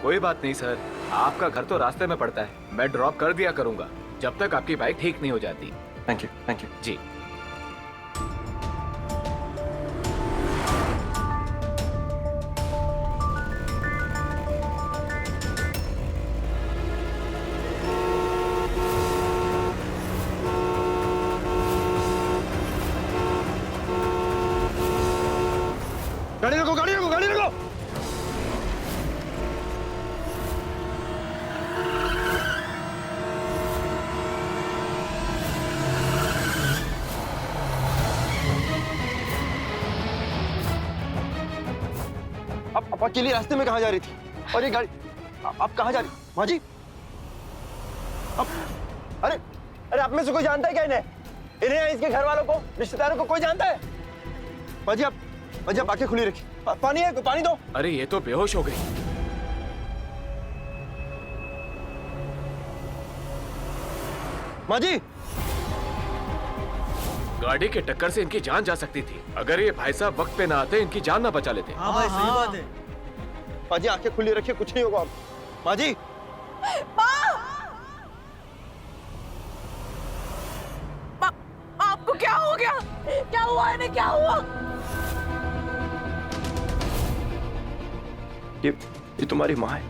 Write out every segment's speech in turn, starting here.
कोई बात नहीं सर, आपका घर तो रास्ते में पड़ता है, मैं ड्रॉप कर दिया करूंगा जब तक आपकी बाइक ठीक नहीं हो जाती। थैंक यू, थैंक यू जी। गाड़ी रोको, गाड़ी रोको, गाड़ी रोको। आप अकेली रास्ते में कहाँ जा रही थी? और ये गाड़ी आप कहाँ जा रही? माँ जी, आप अरे अरे आप में से कोई जानता है क्या इन्हें? इन्हें या इसके घर वालों को, रिश्तेदारों को कोई जानता है? माँ जी आप आंखें खुली रखी। पानी है, पानी दो। अरे ये तो बेहोश हो गई। माँ जी, गाड़ी के टक्कर से इनकी जान जा सकती थी। अगर ये भाई साहब वक्त पे ना आते, इनकी जान ना बचा लेते। हाँ भाई, सही बात है। माँ जी आंखें खुली रखिए, कुछ नहीं होगा। आप माँ जी, आपको क्या हो गया? क्या हुआ इन्हें, क्या हुआ? ये तुम्हारी माँ है।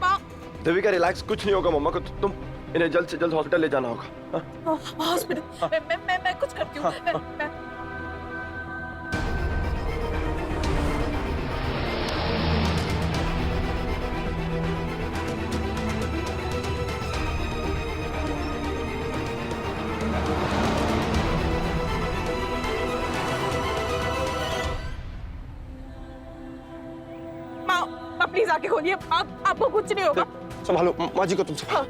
माँ, देविका रिलैक्स, कुछ नहीं होगा मम्मा को। तुम इन्हें जल्द से जल्द हॉस्पिटल ले जाना होगा। हाँ? हॉस्पिटल। मैं कुछ करती हूँ। मैं प्लीज आके खोलिए, आपको कुछ नहीं होगा। संभालो माँ जी को, तुम संभालो।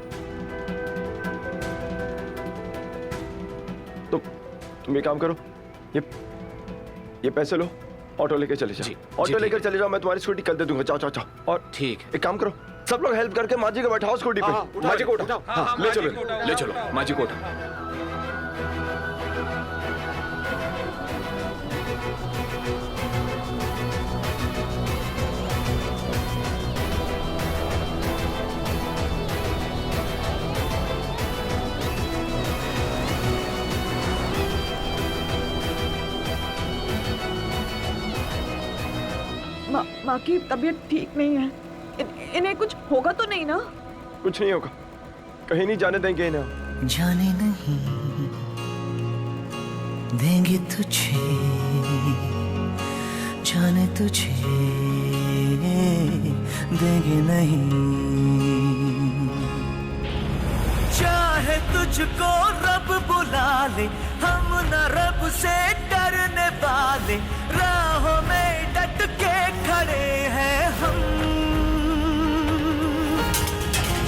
तुम ये काम करो, ये पैसे लो, ऑटो लेके चले जाओ। ऑटो लेकर चले जाओ, मैं तुम्हारी स्कूटी कल दे दूंगा। जाओ जाओ जाओ। और ठीक है, एक काम करो, सब लोग हेल्प करके माँ जी को बैठाओ स्कूटी पे। माँ जी को उठाओ। हाँ, ले चलो माँ जी को उठाओ। माँ की तबीयत ठीक नहीं है। इन्हें कुछ होगा तो नहीं ना? कुछ नहीं होगा, कहीं नहीं जाने देंगे इन्हें। जाने नहीं देंगे तुझे, जाने तुझे देंगे नहीं। चाहे तुझको रब बुला ले, हम न रब से डरने वाले, राहों में डट के खड़े हैं हम।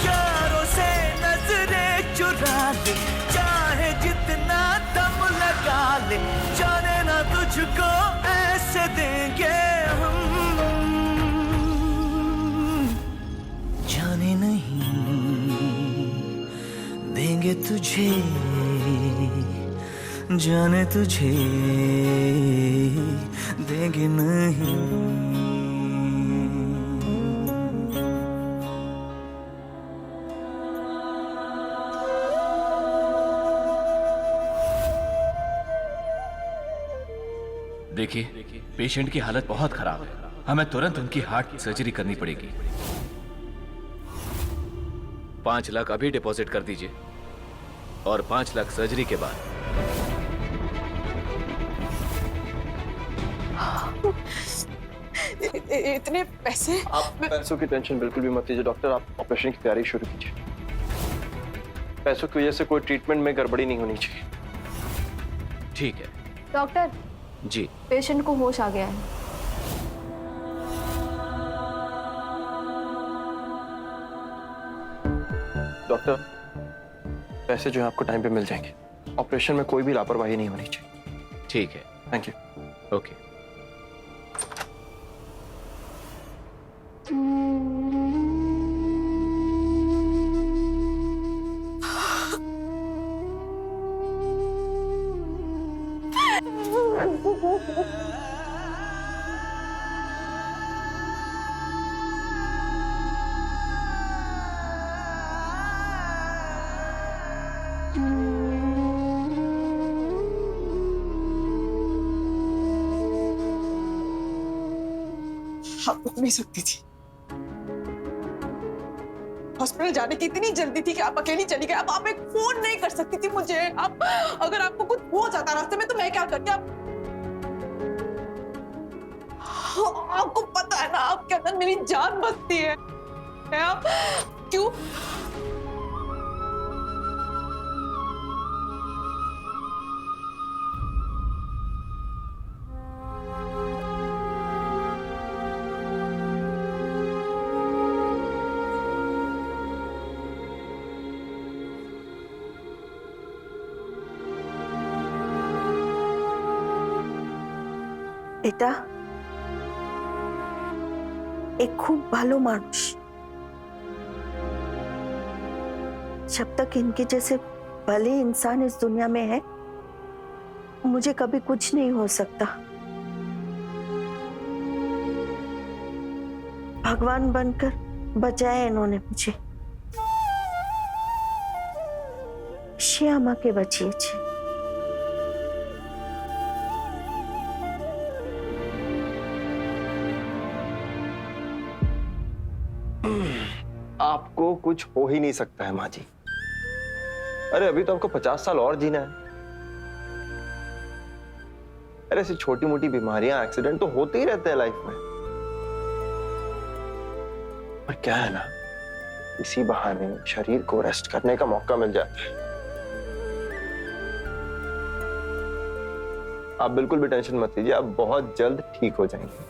यारों से नजरें चुरा ले, चाहे जितना दम लगा ले, जाने ना तुझको ऐसे देंगे हम। जाने नहीं देंगे तुझे, जाने तुझे देंगे नहीं। देखिए, पेशेंट की हालत बहुत खराब है, हमें तुरंत उनकी हार्ट सर्जरी करनी पड़ेगी। 5 लाख अभी डिपॉजिट कर दीजिए और 5 लाख सर्जरी के बाद। इतने पैसे? आप पैसों की टेंशन बिल्कुल भी मत लीजिए डॉक्टर, आप ऑपरेशन की तैयारी शुरू कीजिए। पैसों की वजह से कोई ट्रीटमेंट में गड़बड़ी नहीं होनी चाहिए। ठीक है डॉक्टर जी। पेशेंट को होश आ गया है। डॉक्टर पैसे जो है आपको टाइम पे मिल जाएंगे। ऑपरेशन में कोई भी लापरवाही नहीं होनी चाहिए। ठीक है, थैंक यू। ओके। आप रुक नहीं सकती थी। हॉस्पिटल जाने की इतनी जल्दी थी कि आप अकेली चली गई। अब आप एक फोन नहीं कर सकती थी मुझे। आप अगर आपको कुछ हो जाता रास्ते में तो मैं क्या करती? आपको पता है ना आपके अंदर मेरी जान बसती है। आप क्यों? बेटा एक खूब भालो मानुष, जब तक इनके जैसे भले इंसान इस दुनिया में है मुझे कभी कुछ नहीं हो सकता। भगवान बनकर बचाया इन्होंने मुझे। श्यामा के बचिए छे। आपको कुछ हो ही नहीं सकता है माँ जी। अरे अभी तो आपको 50 साल और जीना है। अरे ऐसी छोटी मोटी बीमारियां, एक्सीडेंट तो होते ही रहते हैं लाइफ में। पर क्या है ना, इसी बहाने शरीर को रेस्ट करने का मौका मिल जाता है। आप बिल्कुल भी टेंशन मत लीजिए, आप बहुत जल्द ठीक हो जाएंगे।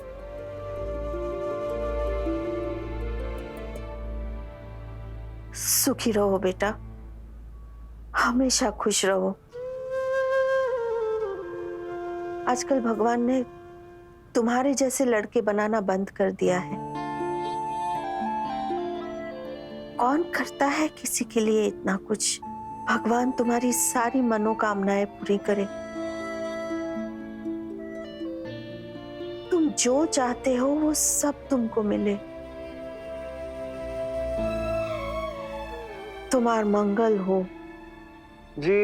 सुखी रहो बेटा, हमेशा खुश रहो। आजकल भगवान ने तुम्हारे जैसे लड़के बनाना बंद कर दिया है। कौन करता है किसी के लिए इतना कुछ? भगवान तुम्हारी सारी मनोकामनाएं पूरी करे। तुम जो चाहते हो वो सब तुमको मिले। तुम्हार मंगल हो। जी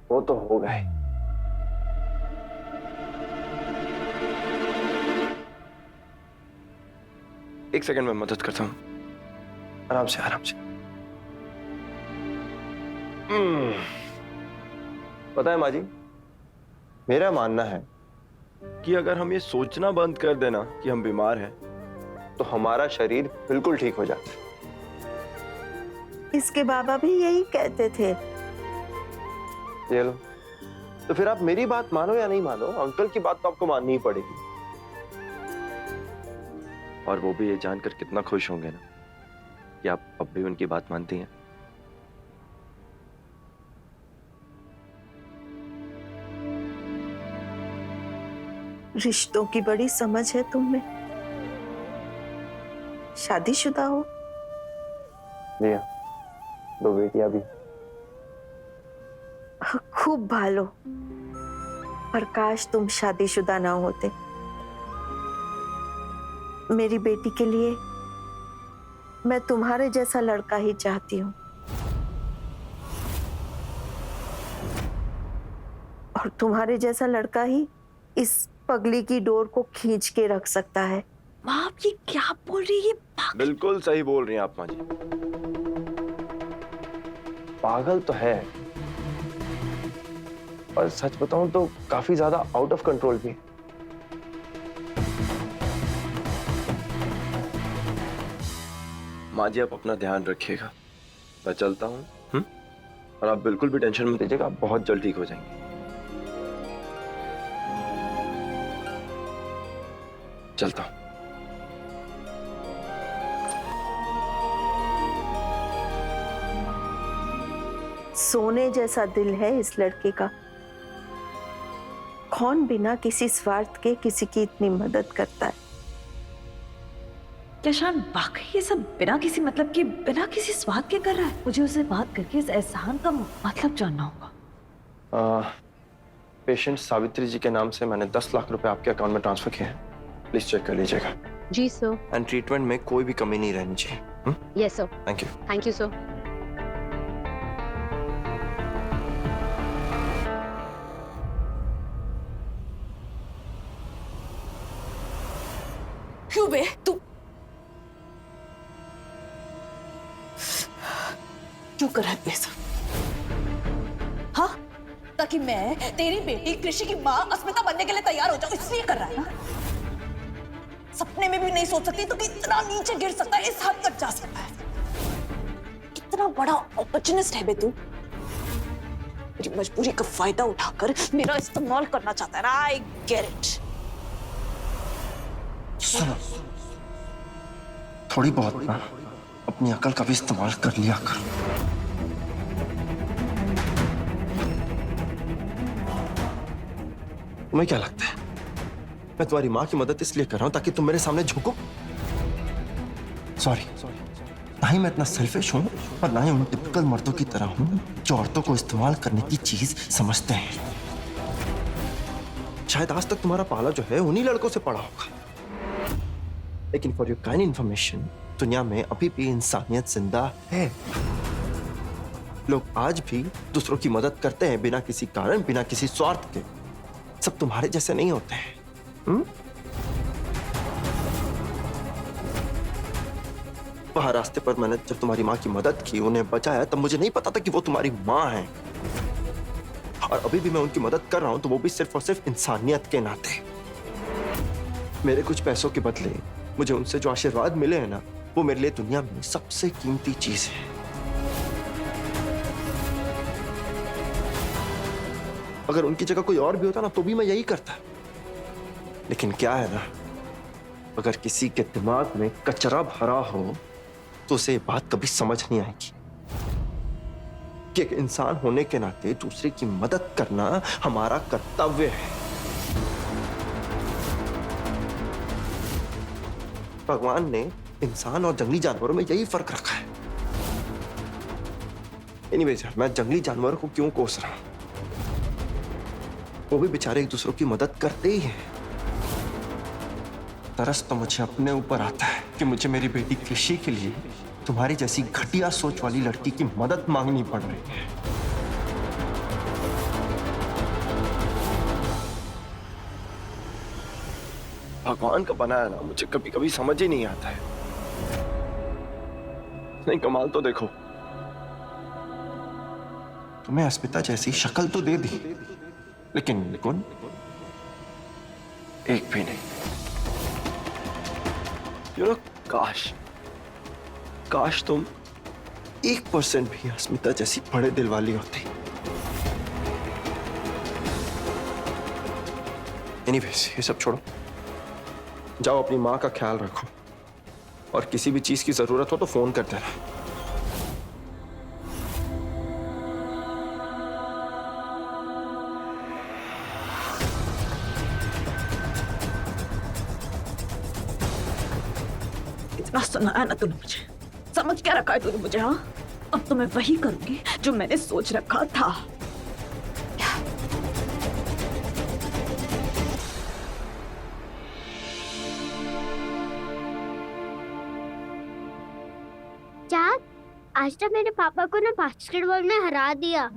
वो तो होगा ही। एक सेकंड में मदद करता हूं। आराम से आराम से। पता है माँ जी, मेरा मानना है कि अगर हम ये सोचना बंद कर देना कि हम बीमार हैं तो हमारा शरीर बिल्कुल ठीक हो जाता है। इसके बाबा भी यही कहते थे। ये लो, तो फिर आप मेरी बात मानो या नहीं मानो, अंकल की बात तो आपको माननी ही पड़ेगी। और वो भी ये जानकर कितना खुश होंगे ना कि आप अब भी उनकी बात मानती हैं। रिश्तों की बड़ी समझ है तुम में। शादीशुदा हो? जी हाँ, 2 बेटियां भी। खूब भालो। पर काश तुम शादीशुदा ना होते। मेरी बेटी के लिए मैं तुम्हारे जैसा लड़का ही चाहती हूँ। और तुम्हारे जैसा लड़का ही इस पगली की डोर को खींच के रख सकता है। माँ आप ये क्या बोल रही है? बिल्कुल सही बोल रही हैं आप माँ जी। पागल तो है, और सच बताऊं तो काफी ज्यादा आउट ऑफ कंट्रोल भी। माँ जी आप अपना ध्यान रखिएगा, मैं चलता हूँ। और आप बिल्कुल भी टेंशन मत लीजिएगा, आप बहुत जल्द ठीक हो जाएंगे। चलता हूँ। सोने जैसा दिल है इस लड़के का। कौन बिना किसी स्वार्थ के किसी की इतनी मदद करता है? क्या शान वाकई ये सब बिना किसी मतलब के, बिना किसी स्वाद के कर रहा है? मुझे उससे बात करके इस एहसान का मतलब जानना होगा। पेशेंट सावित्री जी के नाम से मैंने 10 लाख रुपए आपके अकाउंट में ट्रांसफर किए हैं, प्लीज चेक कर लीजिएगा। जी सर। एंड ट्रीटमेंट में कोई भी कमी नहीं रहनी चाहिए। Yes sir. Thank you. Thank you sir. क्यों बे तू क्यों कर रहा है ये सब? हाँ, ताकि मैं तेरी बेटी कृषि की माँ अस्मिता बनने के लिए तैयार हो जाऊं, इसलिए कर रहा है ना? सपने में भी नहीं सोच सकती तो कितना नीचे गिर सकता है, इस हद तक जा सकता है। कितना बड़ा अपॉर्चुनिस्ट है बे तू। मेरी मजबूरी का फायदा उठाकर मेरा इस्तेमाल करना चाहता है ना। I get it. सुनो, थोड़ी बहुत ना अपनी अकल का भी इस्तेमाल कर लिया कर। तुम्हें क्या लगता है मैं तुम्हारी माँ की मदद इसलिए कर रहा हूं ताकि तुम मेरे सामने झुको? सॉरी, ना ही मैं इतना सेल्फिश हूं और ना ही उन टिपिकल मर्दों की तरह हूं जो औरतों को इस्तेमाल करने की चीज समझते हैं। शायद आज तक तुम्हारा पाला जो है उन्हीं लड़कों से पड़ा होगा, लेकिन फॉर योर काइंड इंफॉर्मेशन दुनिया में अभी भी इंसानियत जिंदा है। लोग आज भी दूसरों की मदद करते हैं बिना किसी कारण, बिना किसी स्वार्थ के। सब तुम्हारे जैसे नहीं होते हैं। वहां रास्ते पर मैंने जब तुम्हारी माँ की मदद की, उन्हें बचाया, तब मुझे नहीं पता था कि वो तुम्हारी माँ है। और अभी भी मैं उनकी मदद कर रहा हूं तो वो भी सिर्फ और सिर्फ इंसानियत के नाते। मेरे कुछ पैसों के बदले मुझे उनसे जो आशीर्वाद मिले हैं ना, वो मेरे लिए दुनिया में सबसे कीमती चीज है। अगर उनकी जगह कोई और भी होता ना तो भी मैं यही करता। लेकिन क्या है ना, अगर किसी के दिमाग में कचरा भरा हो तो उसे ये बात कभी समझ नहीं आएगी कि एक इंसान होने के नाते दूसरे की मदद करना हमारा कर्तव्य है। भगवान ने इंसान और जंगली जानवरों में यही फर्क रखा है। एनीवेज यार, मैं जंगली जानवरों को क्यों कोस रहा हूं? वो भी बेचारे एक दूसरों की मदद करते ही हैं। तरस तो मुझे अपने ऊपर आता है कि मुझे मेरी बेटी कृषि के लिए तुम्हारी जैसी घटिया सोच वाली लड़की की मदद मांगनी पड़ रही है। भगवान का बनाया ना मुझे कभी कभी समझ ही नहीं आता है। नहीं, कमाल तो देखो, तुम्हें अस्मिता जैसी शक्ल तो दे दी, लेकिन गुण एक भी नहीं। काश तुम 1% भी अस्मिता जैसी बड़े दिल वाली होती। एनीवेज, ये सब छोड़ो, जाओ अपनी माँ का ख्याल रखो और किसी भी चीज की जरूरत हो तो फोन कर देना। इतना सुनाया ना तूने मुझे, समझ क्या रखा है तूने मुझे? हाँ, अब तो मैं वही करूंगी जो मैंने सोच रखा था। चाँद, आज तक मेरे पापा को ना बास्केटबॉल में हरा दिया।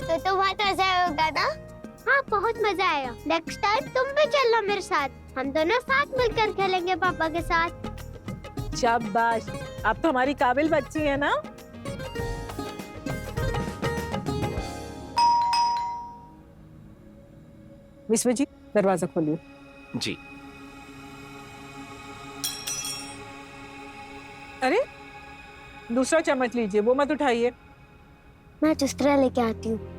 तो बहुत मजा होगा ना? हाँ, बहुत मजा आया। नेक्स्ट टाइम तुम भी चलना मेरे साथ, हम दोनों साथ मिलकर खेलेंगे पापा के साथ। शाबाश, आप तो हमारी काबिल बच्ची है ना। विश्व जी, दरवाजा खोलिए। जी। अरे, दूसरा चम्मच लीजिए, वो मत उठाइए। मैं दूसरा लेके आती हूँ।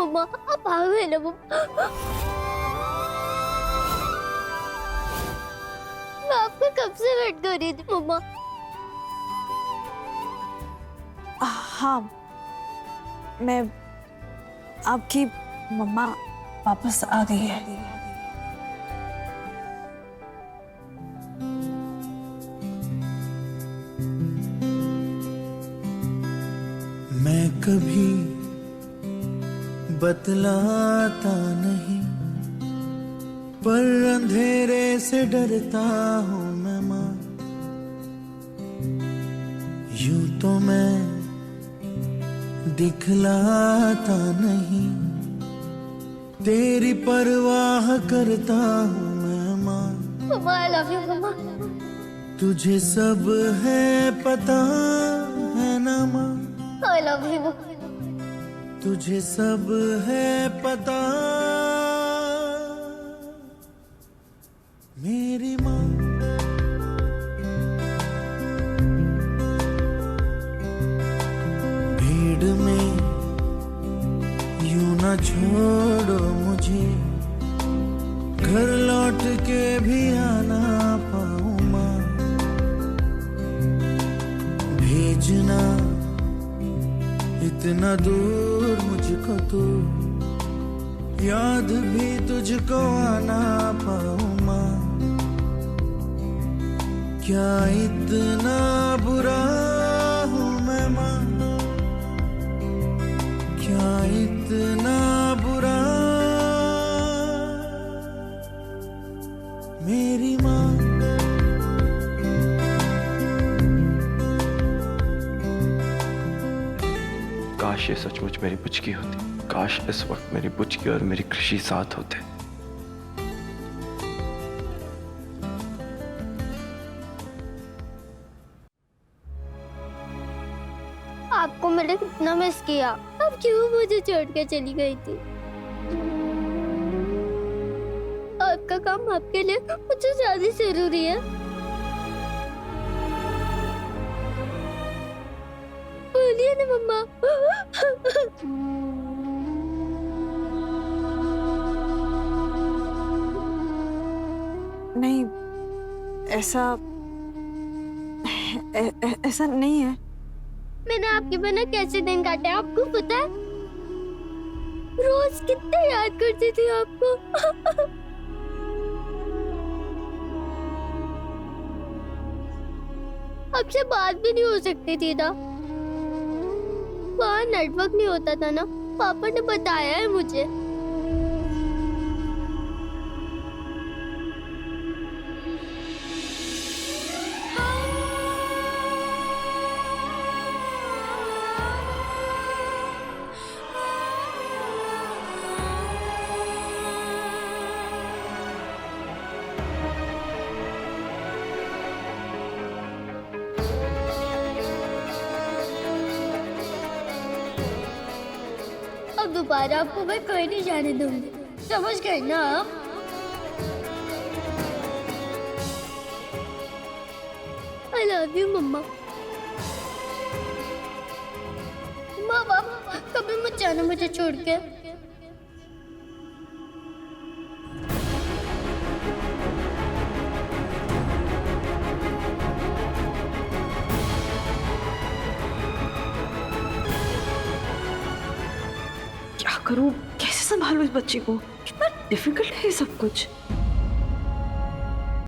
मम्मा, आप आ गए ना मम्मा। मैं आपको कब से वेट कर रही थी मम्मा। हाँ, मैं आपकी मम्मा वापस आ गई है। मैं कभी बतलाता नहीं, पर अंधेरे से डरता हूँ मैं माँ। यूं तो मैं दिखलाता नहीं, तेरी परवाह करता हूँ मैं माँ। मम्मा आई लव यू मम्मा। तुझे सब है पता है ना माँ, आई लव यू। तुझे सब है पता मेरी माँ। भीड़ में यूं ना छोड़ो मुझे, घर लौट के भी आना पाऊँ माँ। भेजना इतना दूर मुझको तो, याद भी तुझको आना पाऊँ माँ। क्या इतना बुरा हूँ मैं माँ, क्या इतना बुरा मेरी माँ। काश ये सचमुच मेरी बुच्ची होती, काश इस वक्त मेरी बुच्ची और मेरी कृषि साथ होते। आपको मैंने कितना मिस किया, अब क्यों मुझे छोड़ के चली गई थी। आपका काम आपके लिए मुझे ज्यादा जरूरी है। बोलिए ना मम्मा। नहीं, ऐसा ऐसा नहीं है। मैंने आपके बिना कैसे दिन काटे आपको पता है? रोज कितने याद करती थी आपको। आपसे बात भी नहीं हो सकती थी ना, वहाँ नेटवर्क नहीं होता था ना, पापा ने बताया है मुझे। अब दोबारा आपको मैं कहीं नहीं जाने दूंगी, समझ गए ना आप? I love you मम्मा। माँ बाप कभी मत जाना मुझे छोड़ के। क्या करूं, कैसे संभालूं इस बच्ची को? कितना डिफिकल्ट है ये सब कुछ।